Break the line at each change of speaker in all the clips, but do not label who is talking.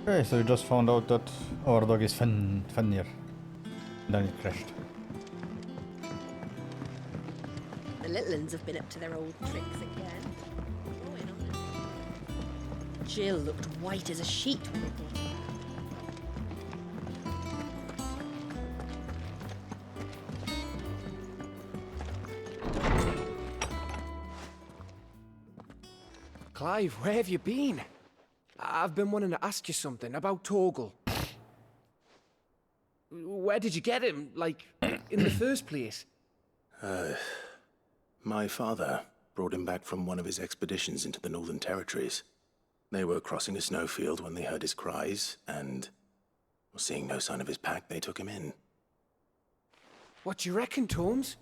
Okay, so you just found out that our dog is Fenrir. Then it crashed.
The little uns have been up to their old tricks again. Growing on them. Jill looked white as a sheet when we brought her
back. Clive, where have you been? I've been wanting to ask you something about Torgal. Where did you get him, like, in the first place?
My father brought him back from one of his expeditions into the Northern Territories. They were crossing a snowfield when they heard his cries, and, seeing no sign of his pack, they took him in.
What do you reckon, Torms?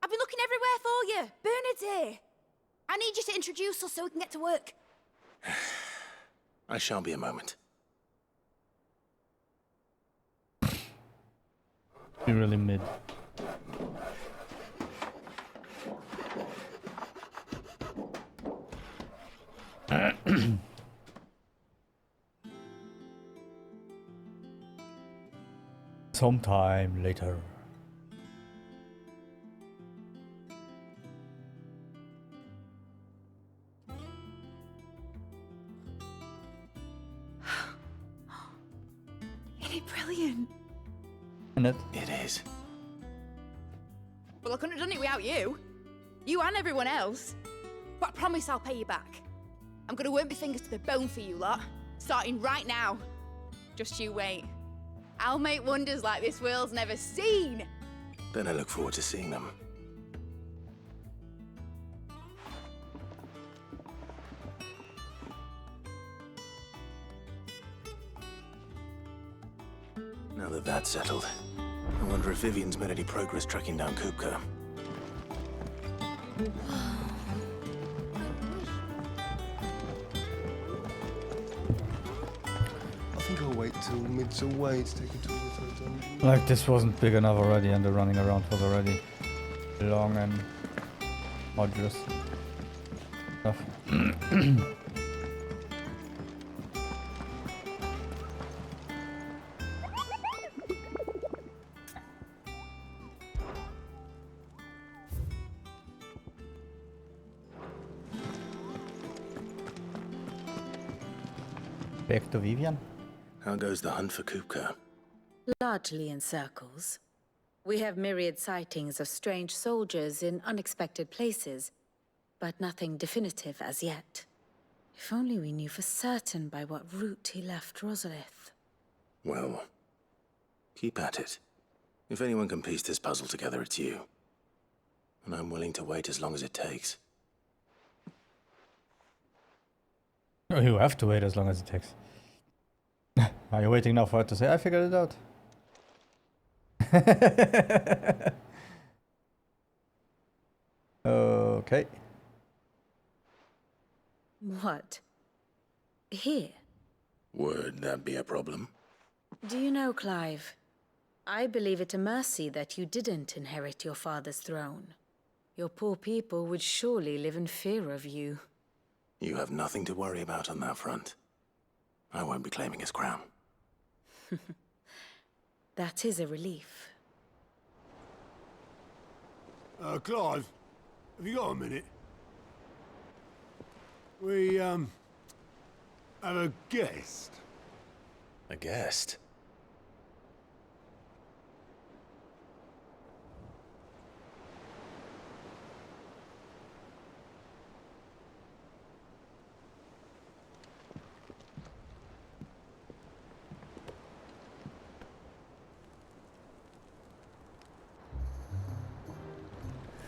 I've been looking everywhere for you. Bernard's here. I need you to introduce us so we can get to work.
I shall be a moment.
Be really mid. Sometime later.
Isn't it brilliant?
And it?
It is.
Well, I couldn't have done it without you. You and everyone else. But I promise I'll pay you back. I'm gonna work my fingers to the bone for you lot, starting right now. Just you wait. I'll make wonders like this world's never seen.
Then I look forward to seeing them. Now that that's settled, I wonder if Vivian's made any progress tracking down Kupka.
I think I'll wait till mid's away to take a tour with her done.
Like this wasn't big enough already, and the running around was already long and arduous stuff. Back to Vivian.
How goes the hunt for Kupka?
Largely in circles. We have myriad sightings of strange soldiers in unexpected places, but nothing definitive as yet. If only we knew for certain by what route he left Rosalith.
Well, keep at it. If anyone can piece this puzzle together, it's you. And I'm willing to wait as long as it takes.
Oh, you have to wait as long as it takes. Are you waiting now for it to say, I figured it out? Okay.
What? Here?
Would that be a problem?
Do you know, Clive? I believe it a mercy that you didn't inherit your father's throne. Your poor people would surely live in fear of you.
You have nothing to worry about on that front. I won't be claiming his crown.
That is a relief.
Clive, have you got a minute? We, have a guest.
A guest?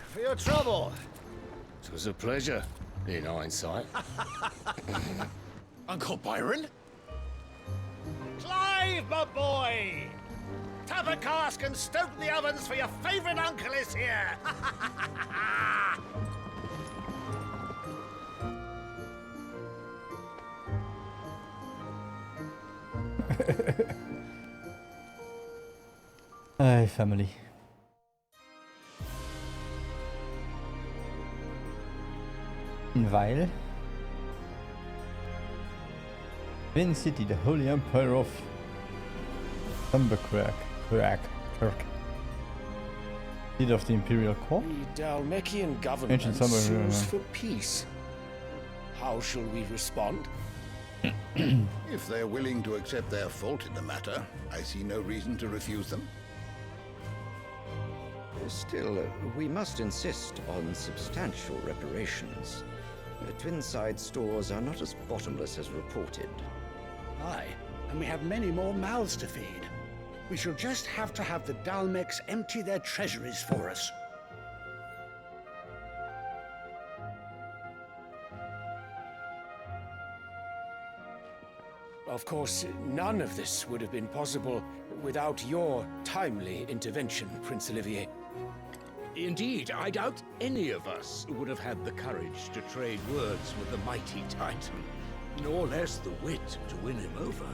For your trouble. It was a pleasure, in hindsight.
Uncle Byron?
Clive, my boy! Tap a cask and stoke the ovens for your favourite uncle is here!
Hi, family. Weil Vin City, the Holy Empire of Thundercrack, Kirk. Seat of the Imperial Court.
The Dalmekian government
Ancient Summer,
sues for peace. How shall we respond?
If they're willing to accept their fault in the matter, I see no reason to refuse them.
Still, we must insist on substantial reparations. The Twinside stores are not as bottomless as reported.
Aye, and we have many more mouths to feed. We shall just have to have the Dalmeks empty their treasuries for us. Of course, none of this would have been possible without your timely intervention, Prince Olivier.
Indeed, I doubt any of us would have had the courage to trade words with the mighty Titan, nor less the wit to win him over.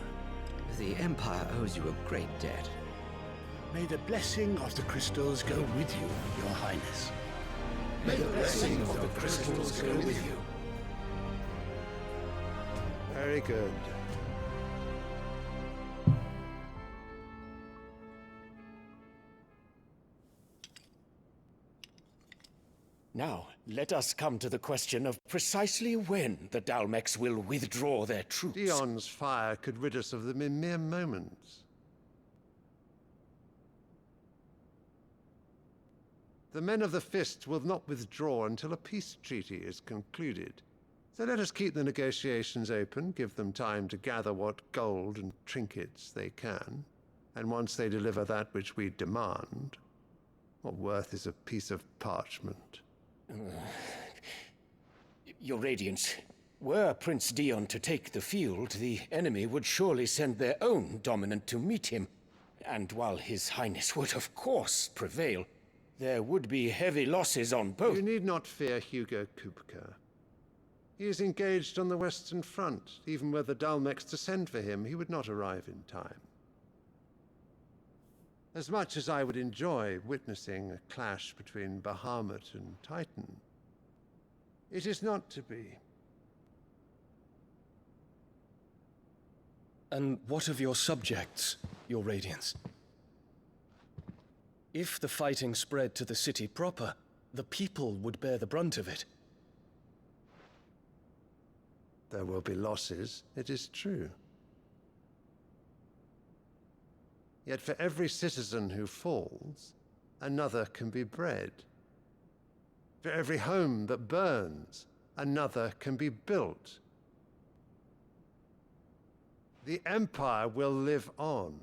The Empire owes you a great debt.
May the blessing of the crystals go with you, Your Highness.
May the blessing of the crystals go with you.
Very good.
Now, let us come to the question of precisely when the Dalmeks will withdraw their troops.
Dion's fire could rid us of them in mere moments. The men of the Fist will not withdraw until a peace treaty is concluded. So let us keep the negotiations open, give them time to gather what gold and trinkets they can, and once they deliver that which we demand, what worth is a piece of parchment?
Your Radiance, were Prince Dion to take the field, the enemy would surely send their own dominant to meet him. And while His Highness would of course prevail, there would be heavy losses on both.
You need not fear Hugo Kupka. He is engaged on the Western Front. Even were the Dalmeks to send for him, he would not arrive in time. As much as I would enjoy witnessing a clash between Bahamut and Titan, it is not to be.
And what of your subjects, Your Radiance? If the fighting spread to the city proper, the people would bear the brunt of it.
There will be losses, it is true. Yet for every citizen who falls, another can be bred. For every home that burns, another can be built. The Empire will live on.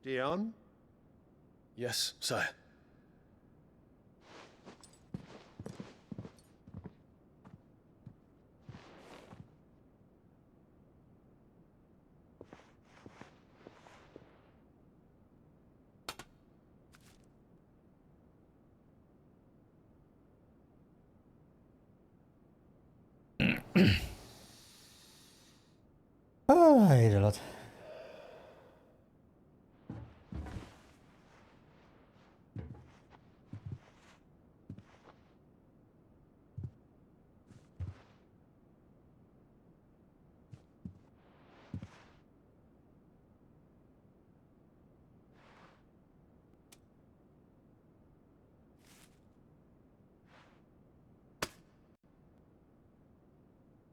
Dion?
Yes, sire.
Oh, I ate a lot.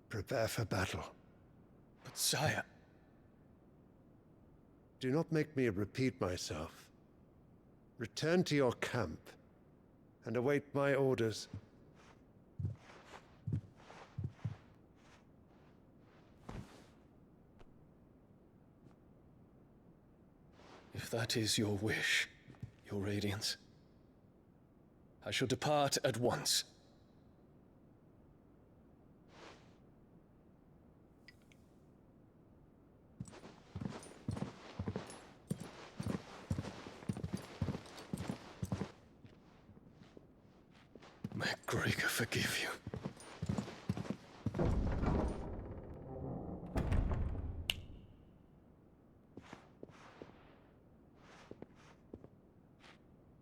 Prepare for battle.
But sire...
Do not make me repeat myself. Return to your camp and await my orders.
If that is your wish, your Radiance, I shall depart at once. May Gregor forgive you.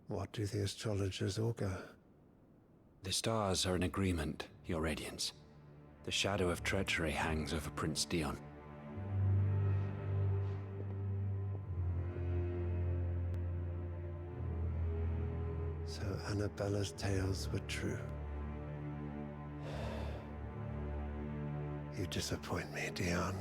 What do the astrologers augur?
The stars are in agreement, Your Radiance. The shadow of treachery hangs over Prince Dion.
So Annabella's tales were true. You disappoint me, Dion.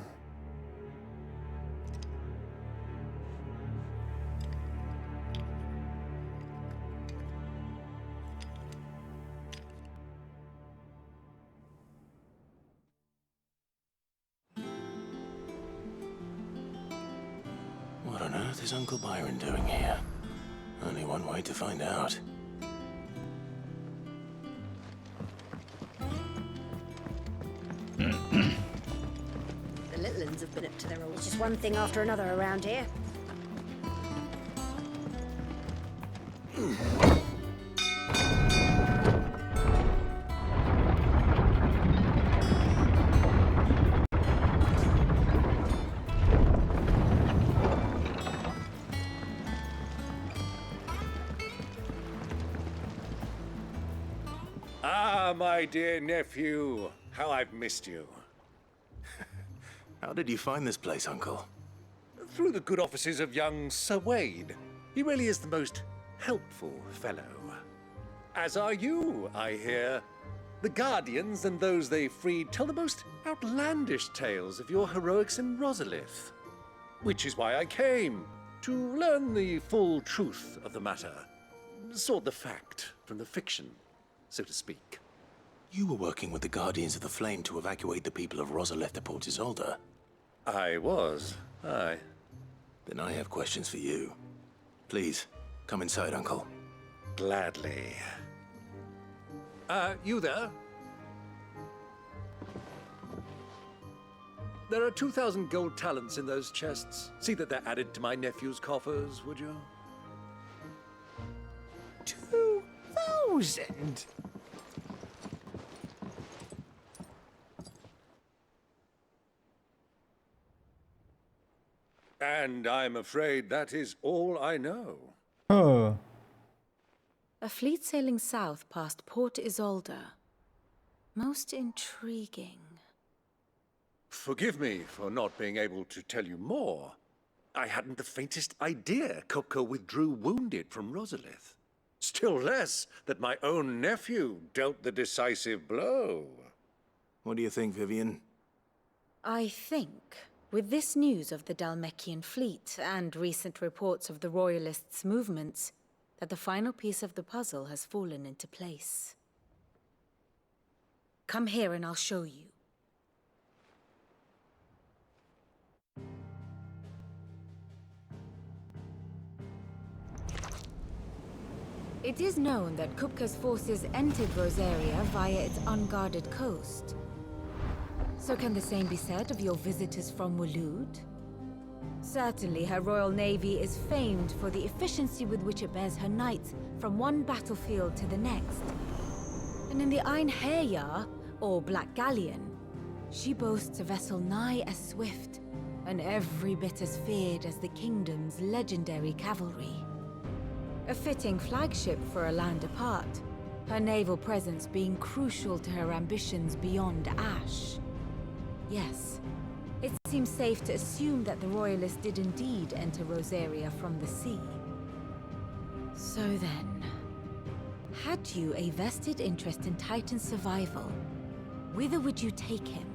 What on earth is Uncle Byron doing here? Only one way to find out.
The little uns have been up to their old. It's just one thing after another around here.
Ah, my dear nephew. How I've missed you.
How did you find this place, Uncle?
Through the good offices of young Sir Wade. He really is the most helpful fellow. As are you, I hear. The Guardians and those they freed tell the most outlandish tales of your heroics in Rosalith. Which is why I came, to learn the full truth of the matter. Sort the fact from the fiction, so to speak.
You were working with the Guardians of the Flame to evacuate the people of Rosalith to Port Isolde.
I was, aye.
Then I have questions for you. Please, come inside, Uncle.
Gladly. You there? There are 2,000 gold talents in those chests. See that they're added to my nephew's coffers, would you?
2,000?
And I'm afraid that is all I know.
Oh.
A fleet sailing south past Port Isolde. Most intriguing.
Forgive me for not being able to tell you more. I hadn't the faintest idea Coco withdrew wounded from Rosalith. Still less that my own nephew dealt the decisive blow.
What do you think, Vivian?
I think With this news of the Dalmekian fleet and recent reports of the Royalists' movements, that the final piece of the puzzle has fallen into place. Come here and I'll show you. It is known that Kupka's forces entered Rosaria via its unguarded coast. So can the same be said of your visitors from Waloed? Certainly, her Royal Navy is famed for the efficiency with which it bears her knights from one battlefield to the next. And in the Einherjar, or Black Galleon, she boasts a vessel nigh as swift and every bit as feared as the kingdom's legendary cavalry. A fitting flagship for a land apart, her naval presence being crucial to her ambitions beyond Ash. Yes, it seems safe to assume that the Royalists did indeed enter Rosaria from the sea. So then, had you a vested interest in Titan's survival, whither would you take him?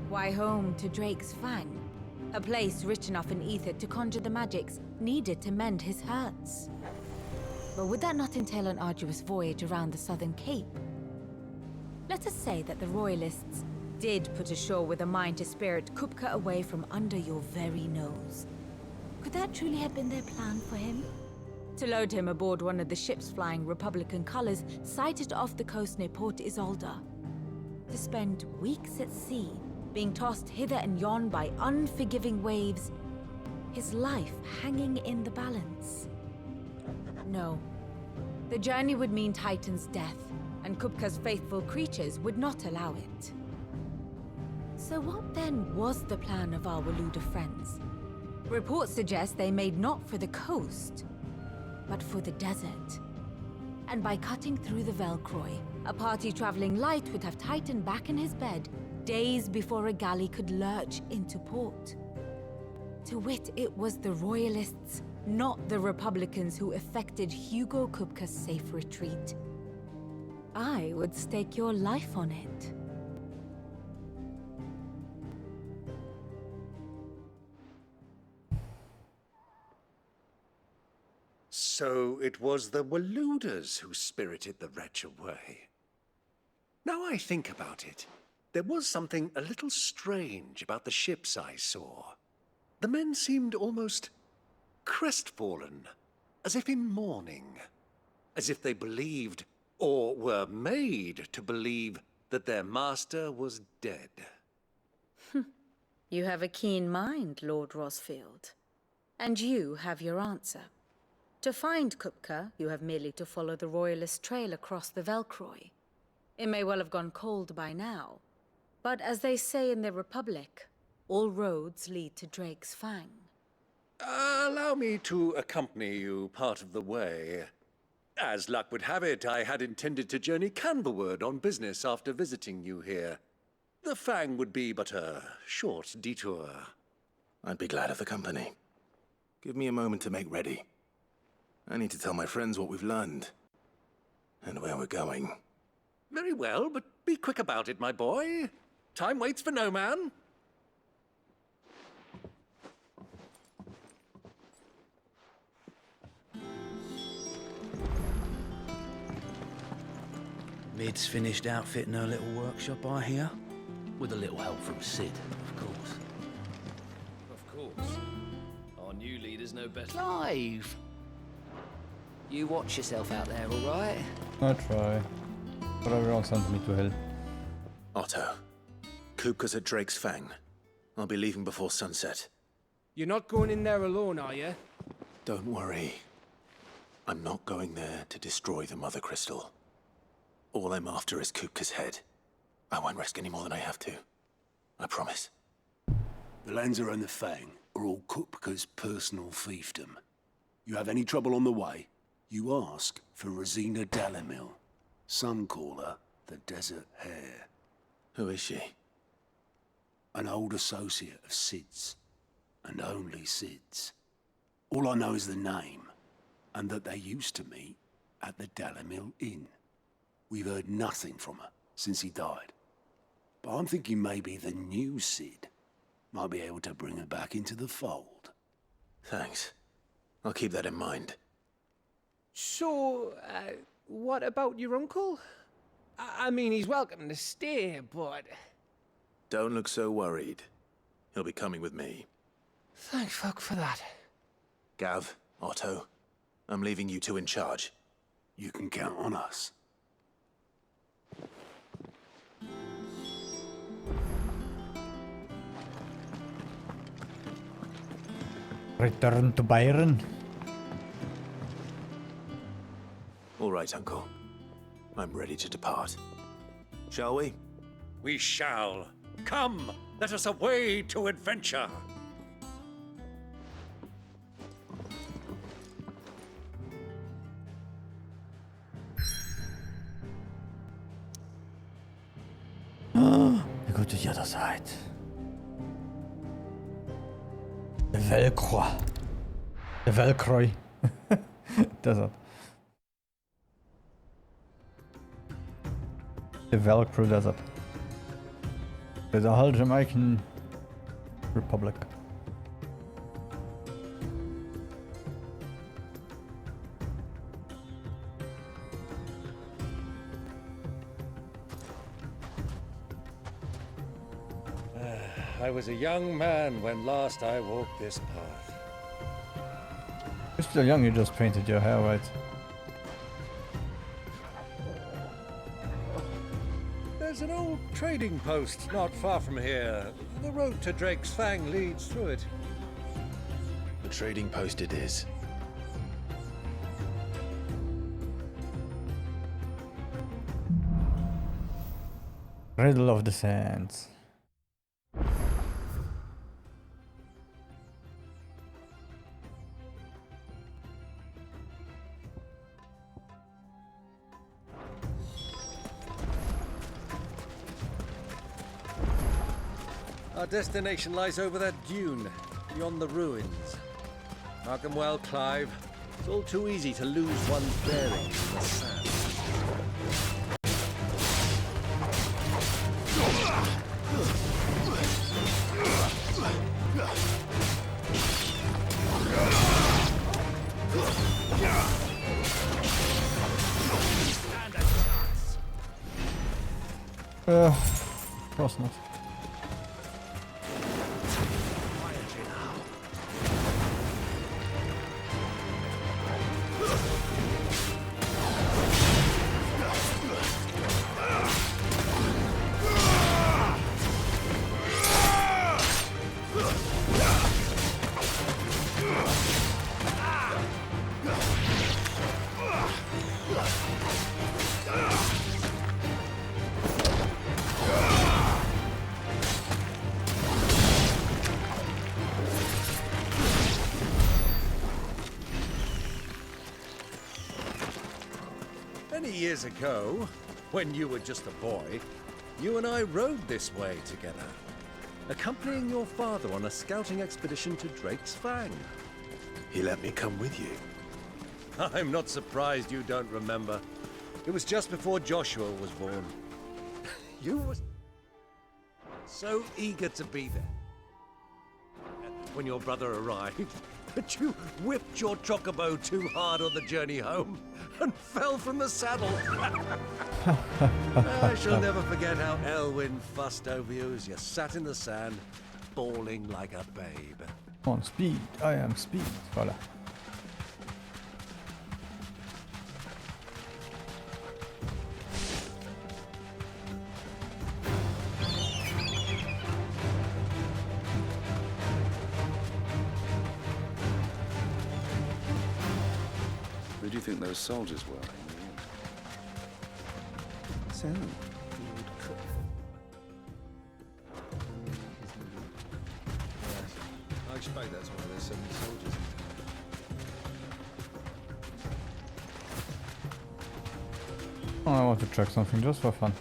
Why, home to Drake's Fang, a place rich enough in ether to conjure the magics needed to mend his hurts. But would that not entail an arduous voyage around the Southern Cape? Let us say that the Royalists did put ashore with a mind to spirit Kupka away from under your very nose. Could that truly have been their plan for him? To load him aboard one of the ships flying Republican colors sighted off the coast near Port Isolde. To spend weeks at sea, being tossed hither and yon by unforgiving waves, his life hanging in the balance. No. The journey would mean Titan's death, and Kupka's faithful creatures would not allow it. So what then was the plan of our Waluda friends? Reports suggest they made not for the coast, but for the desert. And by cutting through the Velcroy, a party traveling light would have Titan back in his bed days before a galley could lurch into port. To wit, it was the Royalists, not the Republicans, who effected Hugo Kupka's safe retreat. I would stake your life on it.
So it was the Waluders who spirited the wretch away. Now I think about it, there was something a little strange about the ships I saw. The men seemed almost crestfallen, as if in mourning, as if they believed, or were made to believe, that their master was dead.
You have a keen mind, Lord Rosfield. And you have your answer. To find Kupka, you have merely to follow the Royalist trail across the Velcroy. It may well have gone cold by now, but as they say in the Republic, all roads lead to Drake's Fang.
Allow me to accompany you part of the way. As luck would have it, I had intended to journey Canberward on business after visiting you here. The Fang would be but a short detour.
I'd be glad of the company. Give me a moment to make ready. I need to tell my friends what we've learned. And where we're going.
Very well, but be quick about it, my boy. Time waits for no man.
Mid's finished outfitting her little workshop, I hear. With a little help from Sid, of course.
Of course. Our new leader's no better.
Clive! You watch yourself out there, all right?
I try. But everyone sends me to hell.
Otto, Kupka's at Drake's Fang. I'll be leaving before sunset.
You're not going in there alone, are you?
Don't worry. I'm not going there to destroy the Mother Crystal. All I'm after is Kupka's head. I won't risk any more than I have to. I promise.
The Lancer and the Fang are all Kupka's personal fiefdom. You have any trouble on the way, you ask for Rosina Dalamil. Some call her the Desert Hare.
Who is she?
An old associate of Sid's. And only Sid's. All I know is the name, and that they used to meet at the Dalamil Inn. We've heard nothing from her since he died. But I'm thinking maybe the new Sid Might be able to bring her back into the fold.
Thanks. I'll keep that in mind.
So, what about your uncle? I mean, he's welcome to stay, but...
Don't look so worried. He'll be coming with me.
Thank fuck for that.
Gav, Otto, I'm leaving you two in charge.
You can count on us.
Return to Byron.
All right, Uncle. I'm ready to depart. Shall we?
We shall. Come, let us away to adventure.
We go to the other side. The Velcro. The Velcroy. Desert. The Velcro Desert. The whole Jamaican Republic.
I was a young man when last I walked this path.
You're still young, you just painted your hair white.
There's an old trading post not far from here. The road to Drake's Fang leads through it.
The trading post it is.
Riddle of the Sands.
Our destination lies over that dune, beyond the ruins. Mark them well, Clive. It's all too easy to lose one's bearings in the sand.
Of course not.
Many years ago, when you were just a boy, you and I rode this way together, accompanying your father on a scouting expedition to Drake's Fang.
He let me come with you.
I'm not surprised you don't remember. It was just before Joshua was born. You were so eager to be there. When your brother arrived, but you whipped your chocobo too hard on the journey home and fell from the saddle. I shall never forget how Elwyn fussed over you as you sat in the sand, bawling like a babe.
On speed, I am speed. Voila.
Who do you think those soldiers were in the end?
Sam.
I expect that's why there's so many soldiers.
Oh, I want to track something just for fun.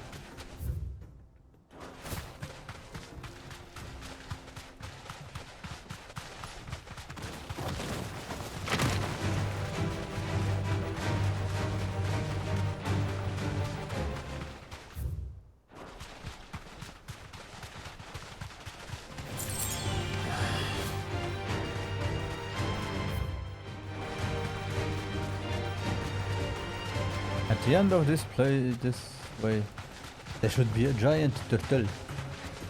At the end of this way, there should be a giant turtle.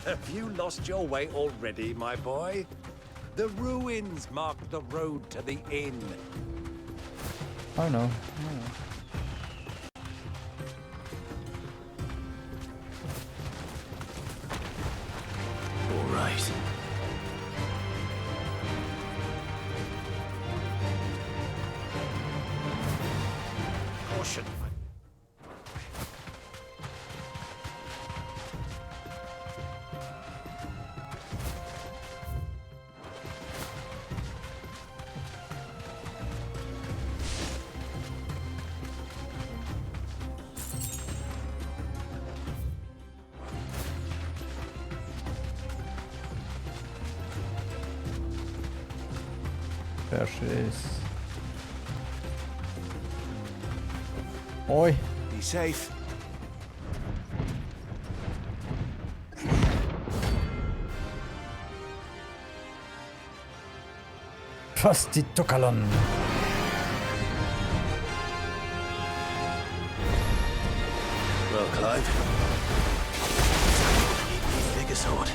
Have you lost your way already, my boy? The ruins mark the road to the inn.
Oh no.
All right.
Caution.
There she is. Oi.
Be safe.
Fasti Tokalon.
Well, Clive. Need bigger sword.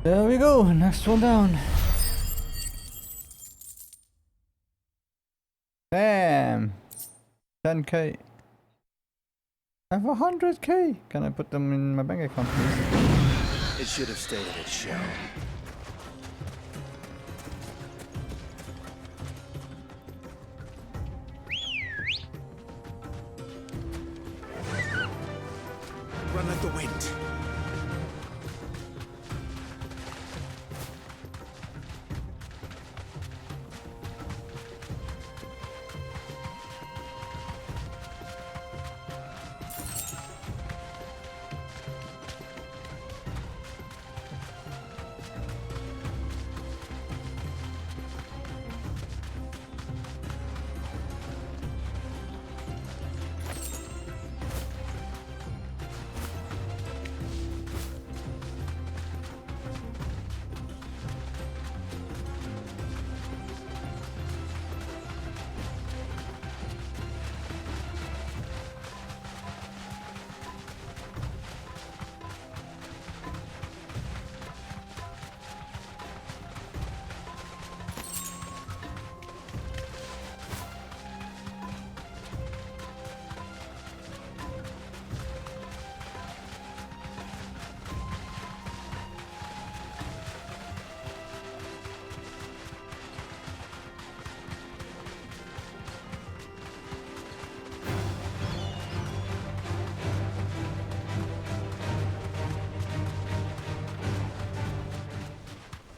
There we go, next one down. Damn! 10k. I have 100k! Can I put them in my bank account, please?
It should have stayed at its shell. Run like the wind.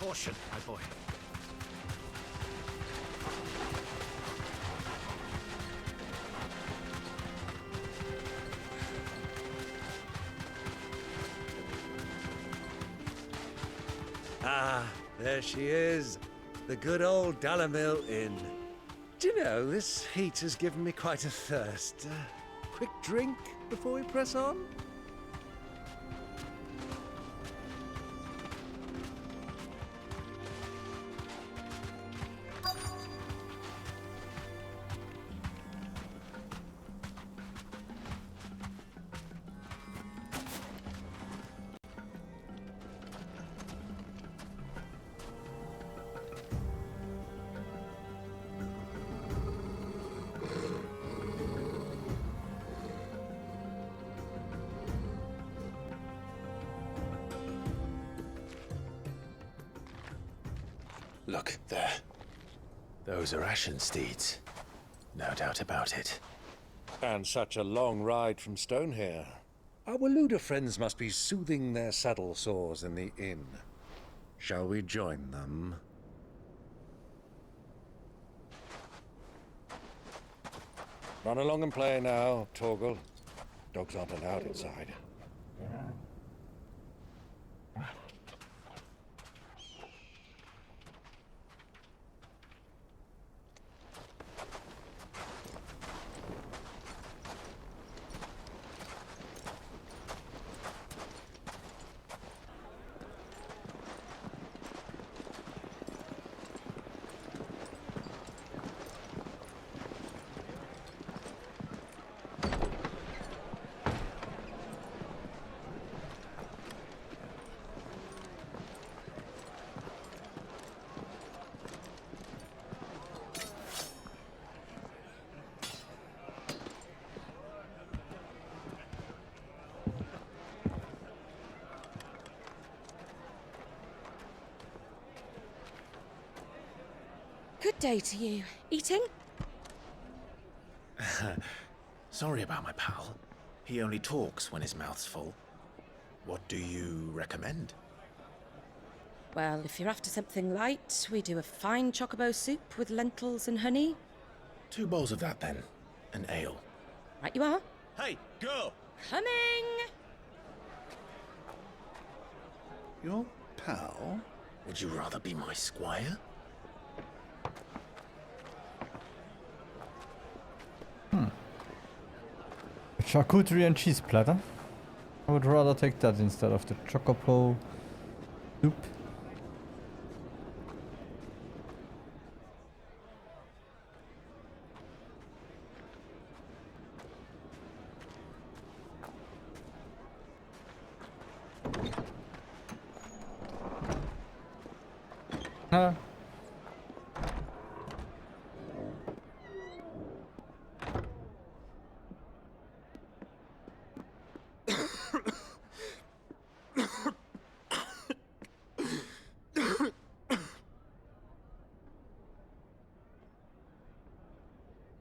Caution, my boy.
Ah, there she is. The good old Dalamil Inn. Do you know, this heat has given me quite a thirst. Quick drink before we press on?
Look, there. Those are Ashen steeds. No doubt about it.
And such a long ride from Stonehair. Our Waluda friends must be soothing their saddle sores in the inn. Shall we join them? Run along and play now, Torgal. Dogs aren't allowed inside.
Good day to you. Eating?
Sorry about my pal. He only talks when his mouth's full. What do you recommend?
Well, if you're after something light, we do a fine chocobo soup with lentils and honey.
2 bowls of that, then. An ale.
Right you are.
Hey, go!
Coming!
Your pal?
Would you rather be my squire?
Charcuterie and cheese platter. I would rather take that instead of the chocobo soup. Huh?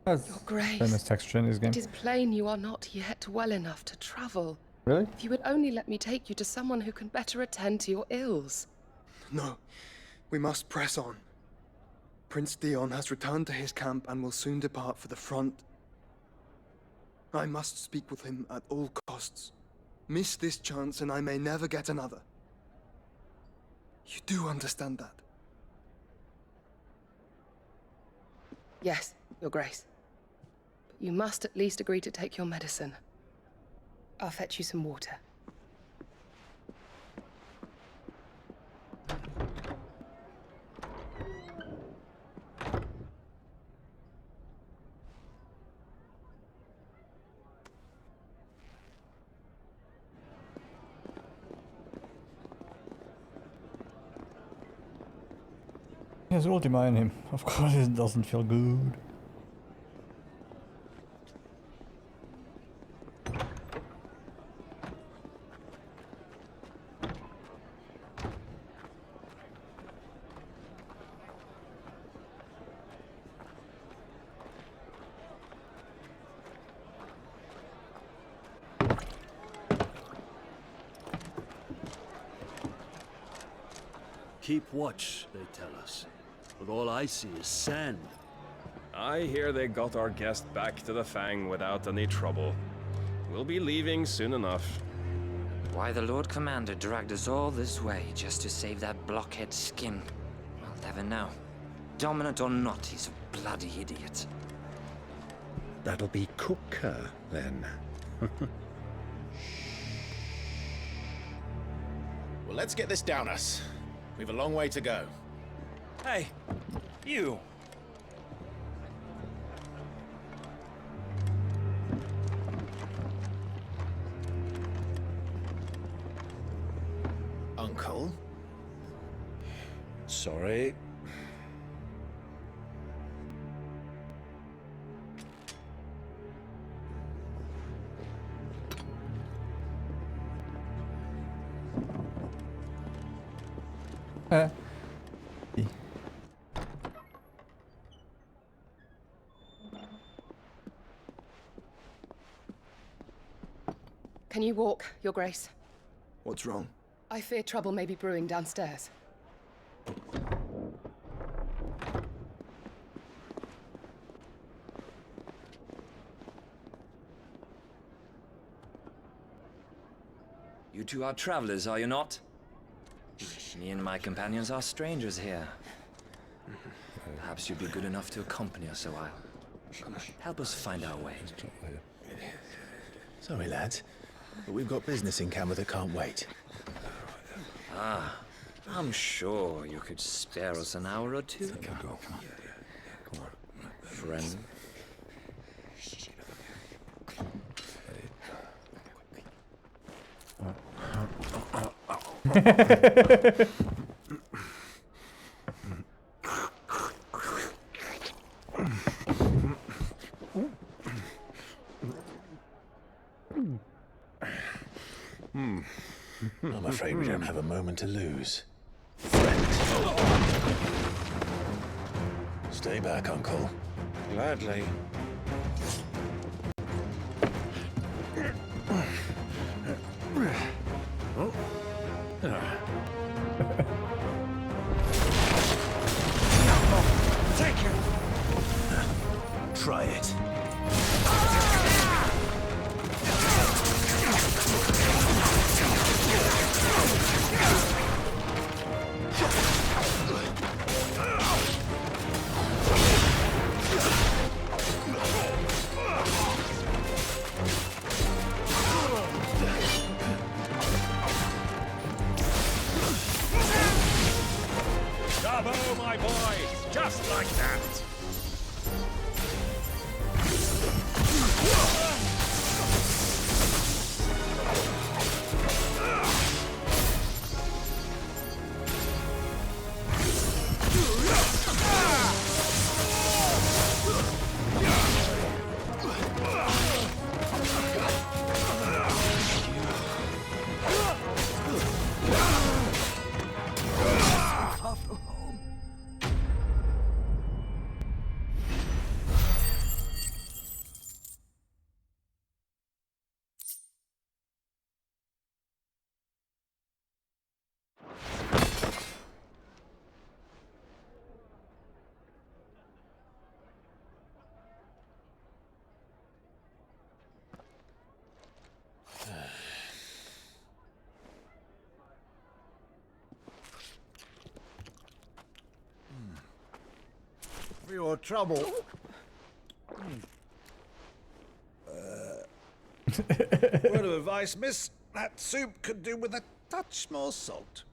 That's
Your Grace,
famous texture in this game.
it is plain you are not yet well enough to travel.
Really?
If you would only let me take you to someone who can better attend to your ills.
No, we must press on. Prince Dion has returned to his camp and will soon depart for the front. I must speak with him at all costs. Miss this chance and I may never get another. You do understand that?
Yes, Your Grace. But you must at least agree to take your medicine. I'll fetch you some water.
He has Ultima in him. Of course it doesn't feel good.
Keep watch, they tell us. But all I see is sand.
I hear they got our guest back to the Fang without any trouble. We'll be leaving soon enough.
Why the Lord Commander dragged us all this way just to save that blockhead skin, I'll never know. Dominant or not, he's a bloody idiot.
That'll be Cooker, then.
Well, let's get this down us. We've a long way to go.
Hey, you!
Uncle?
Sorry.
Can you walk, Your Grace?
What's wrong?
I fear trouble may be brewing downstairs.
You two are travelers, are you not? Me and my companions are strangers here. Perhaps you'd be good enough to accompany us a while. Come on, help us find our way.
Sorry, lads, but we've got business in camera that can't wait.
Ah, I'm sure you could spare us an hour or two.
Come on.
Friend.
I'm afraid we don't have a moment to lose. Stay back, Uncle.
Gladly.
Take it! Try it.
Bravo, my boy! Just like that!
for your trouble. Word of advice, miss. That soup could do with a touch more salt.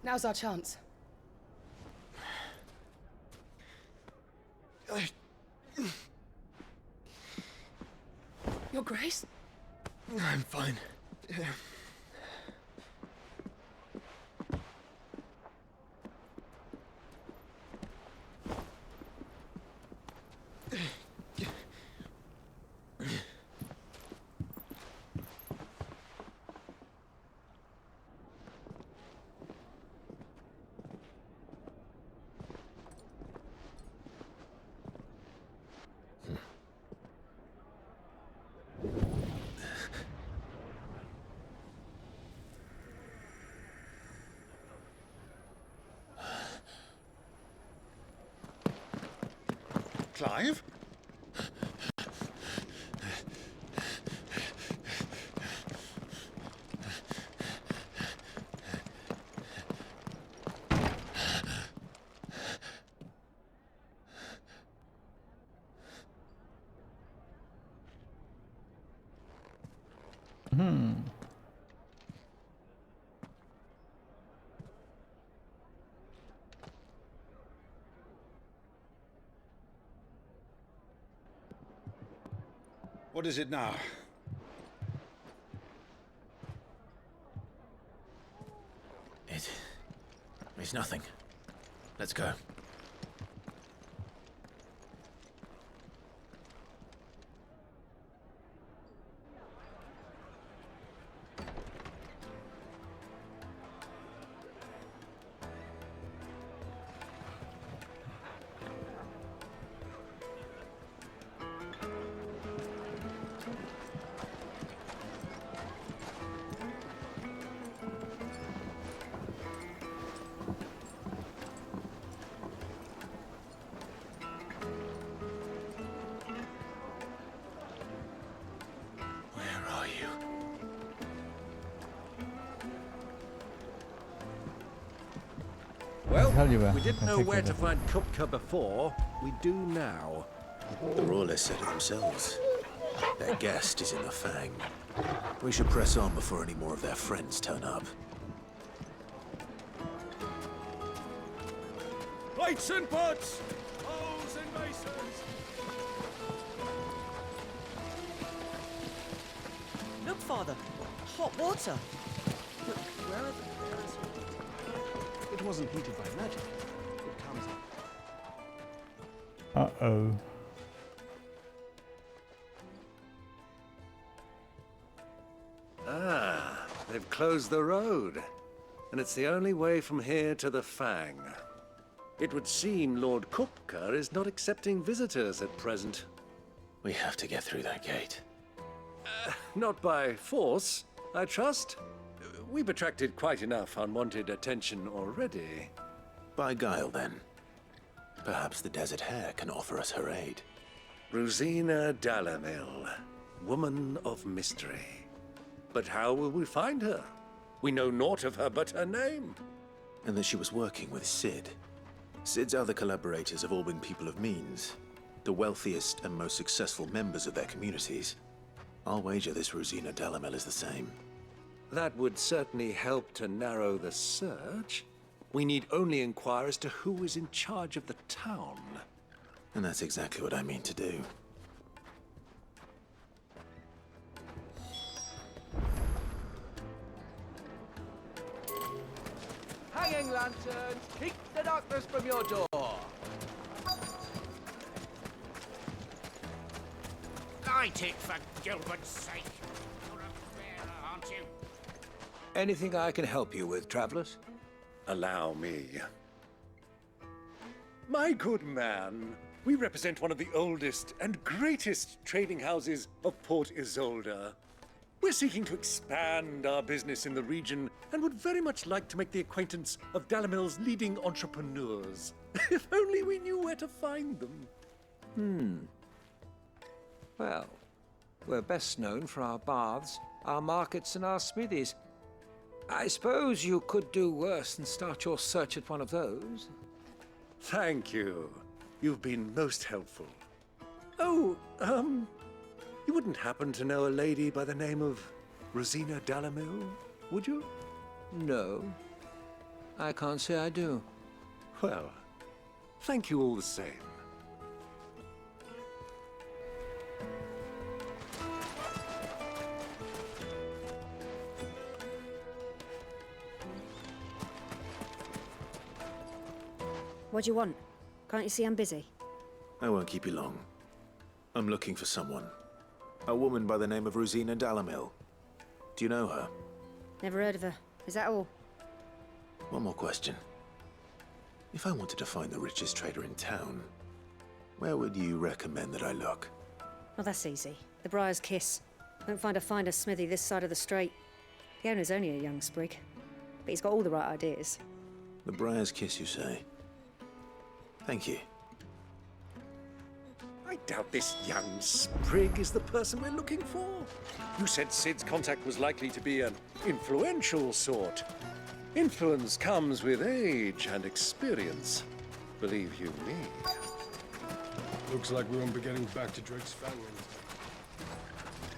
Now's our chance. Your Grace?
I'm fine.
Clive? What is it now?
It's nothing. Let's go.
Well,
Tell you where.
we
I
didn't
can
know
take
where
you
to
there.
find Kupka before. We do now.
The Rawlers said it themselves. Their guest is in the Fang. We should press on before any more of their friends turn up.
Plates and pots! Holes and basins!
Look, Father. Hot water.
Look, where are the bears? It wasn't heated by magic. It comes up.
Uh-oh.
Ah, they've closed the road. And it's the only way from here to the Fang. It would seem Lord Kupka is not accepting visitors at present.
We have to get through that gate.
Not by force, I trust. We've attracted quite enough unwanted attention already.
By guile, then. Perhaps the Desert Hare can offer us her aid.
Rosina Dalamil, woman of mystery. But how will we find her? We know naught of her but her name.
And that she was working with Sid. Sid's other collaborators have all been people of means, the wealthiest and most successful members of their communities. I'll wager this Rosina Dalamil is the same.
That would certainly help to narrow the search. We need only inquire as to who is in charge of the town.
And that's exactly what I mean to do.
Hanging lanterns, keep the darkness from your door.
Light it, for Gilbert's sake. You're a bearer, aren't you?
Anything I can help you with, travelers?
Allow me. My good man, we represent one of the oldest and greatest trading houses of Port Isolde. We're seeking to expand our business in the region and would very much like to make the acquaintance of Dalamil's leading entrepreneurs. If only we knew where to find them.
Well, we're best known for our baths, our markets, and our smithies. I suppose you could do worse than start your search at one of those.
Thank you. You've been most helpful. Oh, you wouldn't happen to know a lady by the name of Rosina Dalamil, would you?
No, I can't say I do.
Well, thank you all the same.
What do you want? Can't you see I'm busy?
I won't keep you long. I'm looking for someone. A woman by the name of Rosina Dalamil. Do you know her?
Never heard of her. Is that all?
One more question. If I wanted to find the richest trader in town, where would you recommend that I look?
Oh, that's easy. The Briar's Kiss. Won't find a finer smithy this side of the strait. The owner's only a young sprig, but he's got all the right ideas.
The Briar's Kiss, you say? Thank you.
I doubt this young sprig is the person we're looking for. You said Sid's contact was likely to be an influential sort. Influence comes with age and experience. Believe you me.
Looks like we won't be getting back to Drake's Fang.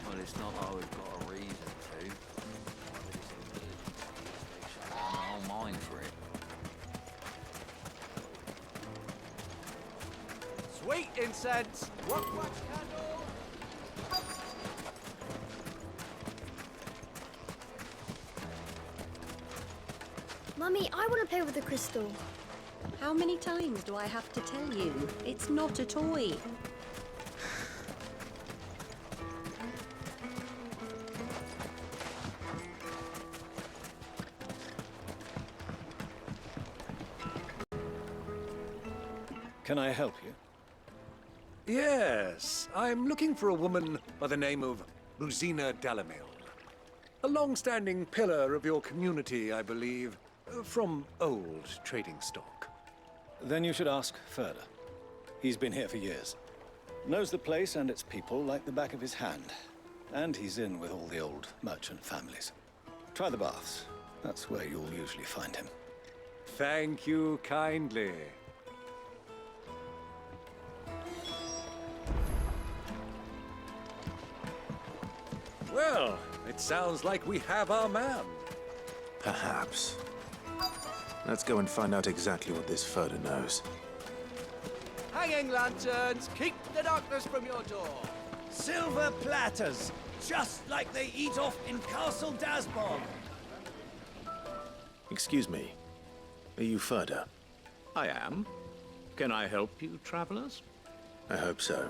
Well, it's not like we've got a reason to. I don't mind for it.
Sweet incense! Wax candle!
Mummy, I want to play with the crystal.
How many times do I have to tell you? It's not a toy.
Can I help you?
Yes, I'm looking for a woman by the name of Rosina Dalamil. A long-standing pillar of your community, I believe, from old trading stock.
Then you should ask further. He's been here for years. Knows the place and its people like the back of his hand. And he's in with all the old merchant families. Try the baths. That's where you'll usually find him.
Thank you kindly. Well, it sounds like we have our man.
Perhaps. Let's go and find out exactly what this Furder knows.
Hanging lanterns, keep the darkness from your door.
Silver platters, just like they eat off in Castle Dasbog.
Excuse me. Are you Furder?
I am. Can I help you, travelers?
I hope so.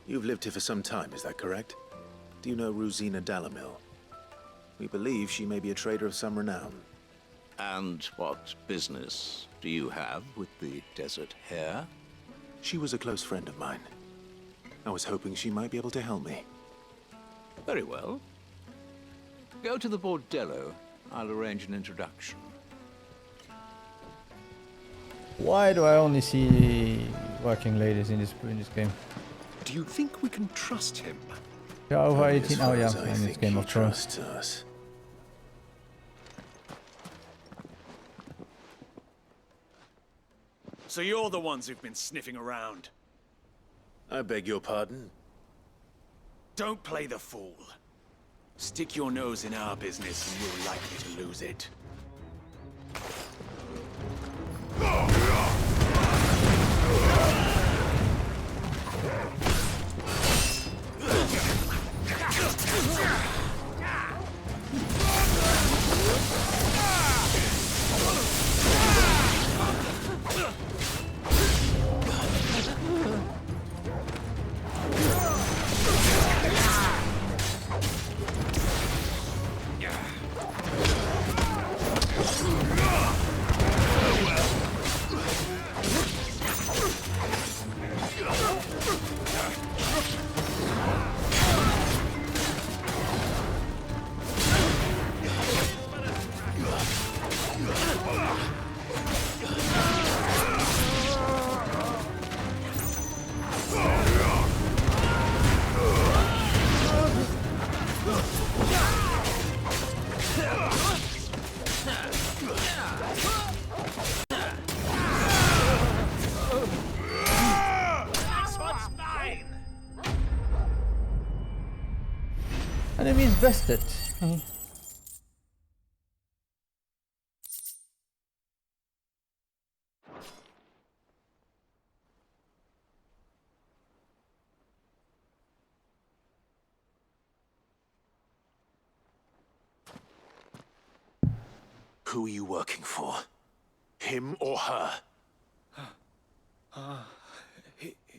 You've lived here for some time, is that correct? Do you know Rosina Dalamil? We believe she may be a trader of some renown.
And what business do you have with the Desert Hare?
She was a close friend of mine. I was hoping she might be able to help me.
Very well. Go to the bordello. I'll arrange an introduction.
Why do I only see working ladies in this game?
Do you think we can trust him?
Yeah, over
Only
18.
as
Oh
far
yeah,
as I
and it's
think
Game
he
of Thrones.
trusts us.
So you're the ones who've been sniffing around.
I beg your pardon?
Don't play the fool. Stick your nose in our business and you're likely to lose it.
rested.
Who are you working for? Him or her?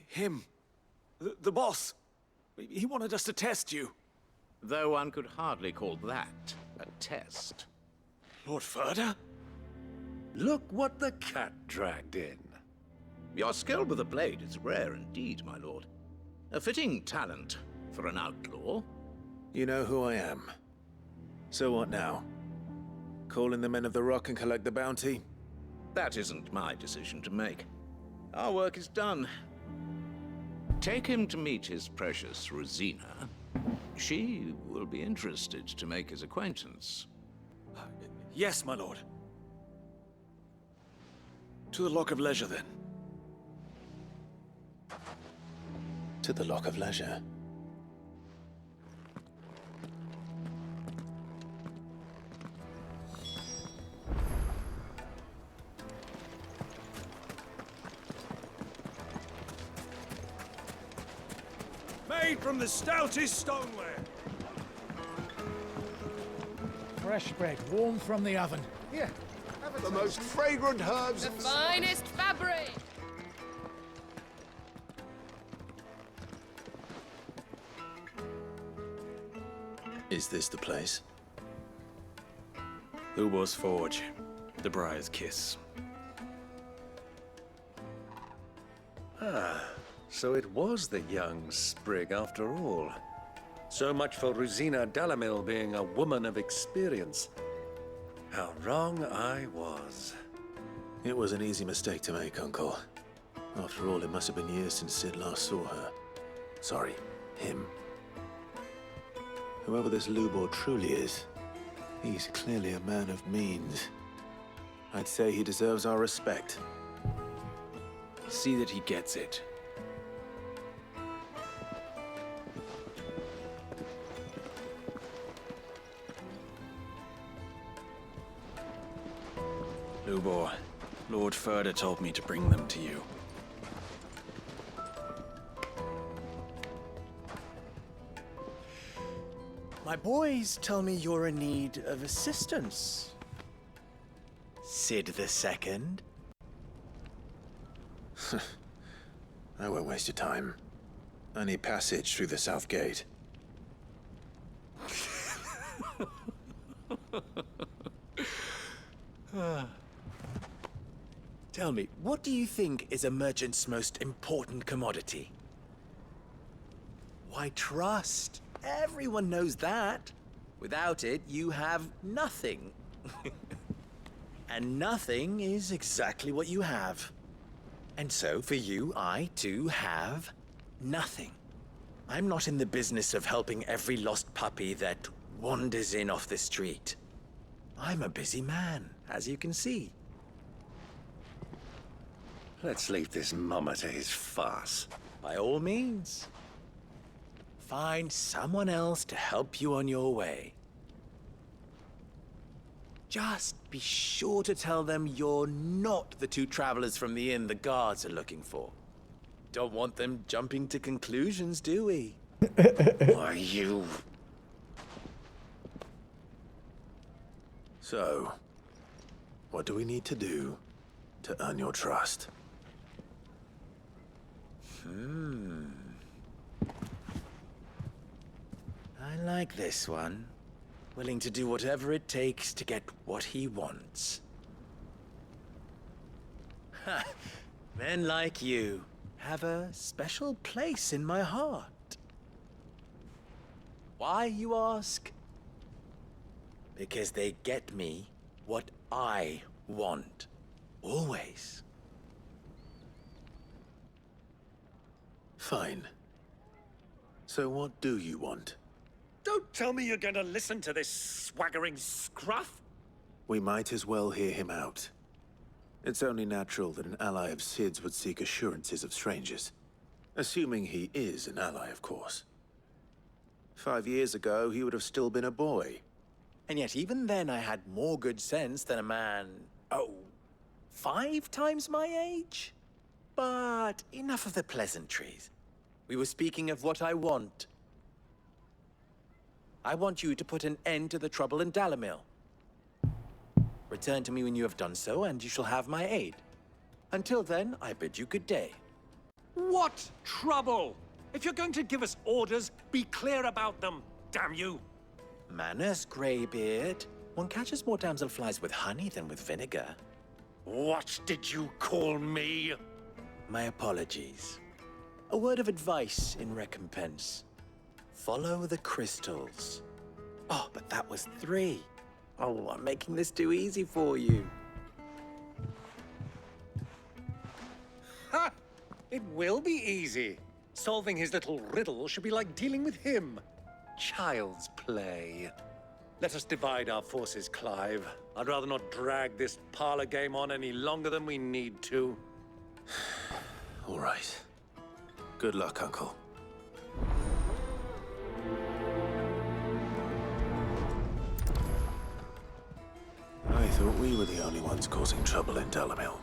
Him. The boss. He wanted us to test you.
Though one could hardly call that a test.
Lord Ferda?
Look what the cat dragged in.
Your skill with the blade is rare indeed, my lord. A fitting talent for an outlaw.
You know who I am. So what now? Call in the Men of the Rock and collect the bounty?
That isn't my decision to make. Our work is done. Take him to meet his precious Rosina. She will be interested to make his acquaintance.
Yes, my lord. To the Lock of Leisure, then.
To the Lock of Leisure.
Made from the stoutest stoneware.
Fresh bread, warm from the oven. Here, have a
The
taste.
most fragrant herbs
The
and...
finest fabric!
Is this the place?
Ubor's Forge. The Briar's Kiss.
Ah, so it was the young sprig after all. So much for Rosina Dalamil being a woman of experience. How wrong I was.
It was an easy mistake to make, Uncle. After all, it must have been years since Sid last saw her. Sorry, him. Whoever this Lubor truly is, he's clearly a man of means. I'd say he deserves our respect.
See that he gets it. Lubor, Lord Ferda told me to bring them to you.
My boys tell me you're in need of assistance. Sid the Second?
I won't waste your time. I need passage through the south gate.
Tell me, what do you think is a merchant's most important commodity? Why, trust. Everyone knows that. Without it, you have nothing. And nothing is exactly what you have. And so, for you, I, too, have nothing. I'm not in the business of helping every lost puppy that wanders in off the street. I'm a busy man, as you can see.
Let's leave this mummer to his farce.
By all means. Find someone else to help you on your way. Just be sure to tell them you're not the two travelers from the inn the guards are looking for. Don't want them jumping to conclusions, do we?
Why, you...
So, what do we need to do to earn your trust?
I like this one. Willing to do whatever it takes to get what he wants. Ha! Men like you have a special place in my heart. Why, you ask? Because they get me what I want. Always.
Fine. So what do you want?
Don't tell me you're gonna listen to this swaggering scruff!
We might as well hear him out. It's only natural that an ally of Sid's would seek assurances of strangers. Assuming he is an ally, of course. 5 years ago, he would have still been a boy.
And yet even then I had more good sense than a man, 5 times my age? But enough of the pleasantries. We were speaking of what I want. I want you to put an end to the trouble in Dalamil. Return to me when you have done so, and you shall have my aid. Until then, I bid you good day.
What trouble? If you're going to give us orders, be clear about them, damn you!
Manners, Greybeard. One catches more damselflies with honey than with vinegar.
What did you call me?
My apologies. A word of advice in recompense. Follow the crystals. Oh, but that was 3. Oh, I'm making this too easy for you.
Ha! It will be easy. Solving his little riddle should be like dealing with him. Child's play. Let us divide our forces, Clive. I'd rather not drag this parlor game on any longer than we need to.
All right. Good luck, Uncle. I thought we were the only ones causing trouble in Dalamil.